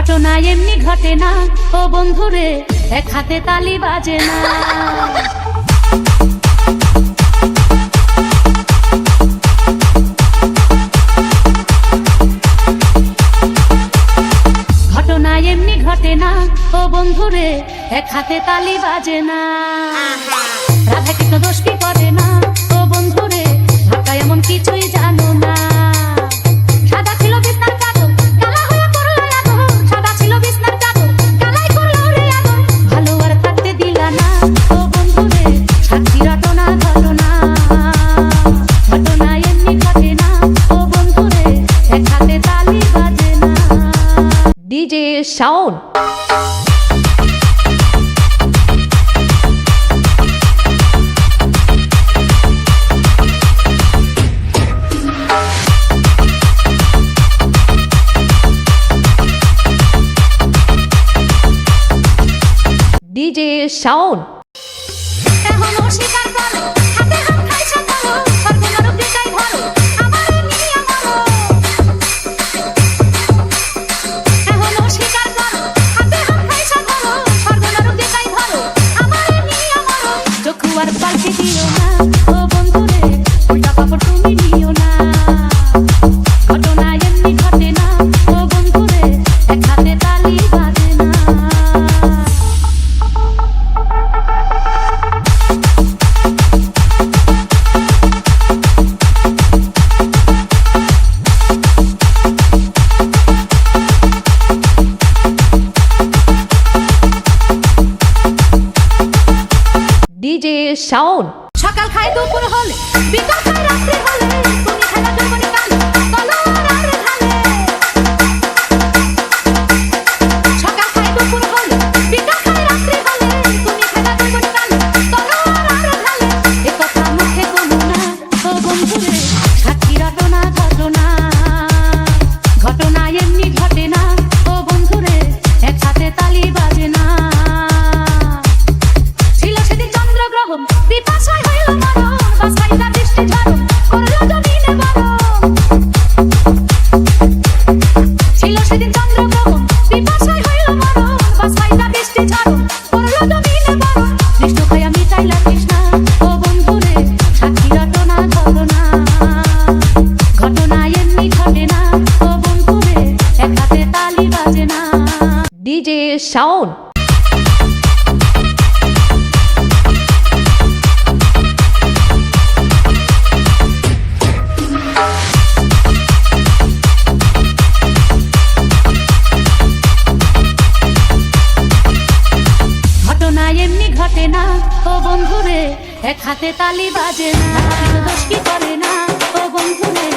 ঘটনা এমনি ঘটে না ও বন্ধুরে, এক হাতে তালি বাজে না। ঘটনা এমনি ঘটে না ও বন্ধুরে, এক হাতে তালি বাজে না। রাধা কৃষ্ণ দোষ কি করে না ও বন্ধুরে, ভাটা এমন কিছুই জানো না। সাদা ছিল বিছনার চাদর, কালা হয়ে করলো আদর। সাদা ছিল বিছনার চাদর, কালাই করলো রে আদর। ভালো আর থাকতে দিলা না ও বন্ধুরে, সাক্ষী রটনা ঘটনা। ঘটনা এমনি ঘটে না ও বন্ধুরে, এক হাতে তালি বাজে না। DJ Sound. DJ Sound. এখনো স্বীকার করো, হাতে হাত খাইছো ধরো, সর্বনরক দিকাই ধরো, আমারে নিয়া মরো। এখনো স্বীকার করো, হাতে হাত খাইছো ধরো, সর্বনরক দিকাই ধরো, আমারে নিয়া মরো। চক্ষু আর পাল্টে দিও না ও বন্ধুরে, উল্টা কাপড় তুমি নিও না। ঘটনা এমনি ঘটে না ও বন্ধুরে, এক হাতে তালি বাজে না। DJ Sound. সকাল খাই দুপুর হলে, বিকাল খাই রাত্রি হলে, তুমি খেলা দুপুরে কালে, চলো আর খালে। সকাল খাই দুপুর হলে, বিকাল খাই রাত্রি হলে, তুমি খেলা দুপুরে কালে, চলো আর খালে। এ কথা মুখে বলো না ও বন্ধুরে, সাক্ষী রটনা ঘটনা। ঘটনা এমনি ঘটে না ও বন্ধুরে, এক হাতে তালি বাজে না। ছিল সেদিন চন্দ্রগ্রহণ, পিপাসায় হইল মরণ, বাসাইটা বৃষ্টি ঝরণ, করলো জমিনে বরণ। ছিল সেদিন চন্দ্রগ্রহণ, পিপাসায় হইল মরণ, বাসাইটা বৃষ্টি ঝরণ, করলো জমিনে বরণ। কৃষ্ণ খাইয়া মিটাইলা কৃষ্ণা ও বন্ধুরে, সাক্ষী রটনা ঘটনা। ঘটনা এমনি ঘটে না ও বন্ধুরে, এক হাতে তালি বাজে না। DJ Sound. ঘটনা এমনি ঘটে না ও বন্ধুরে, এক হাতে তালি বাজে না। দোষ কি করে না ও বন্ধুরে,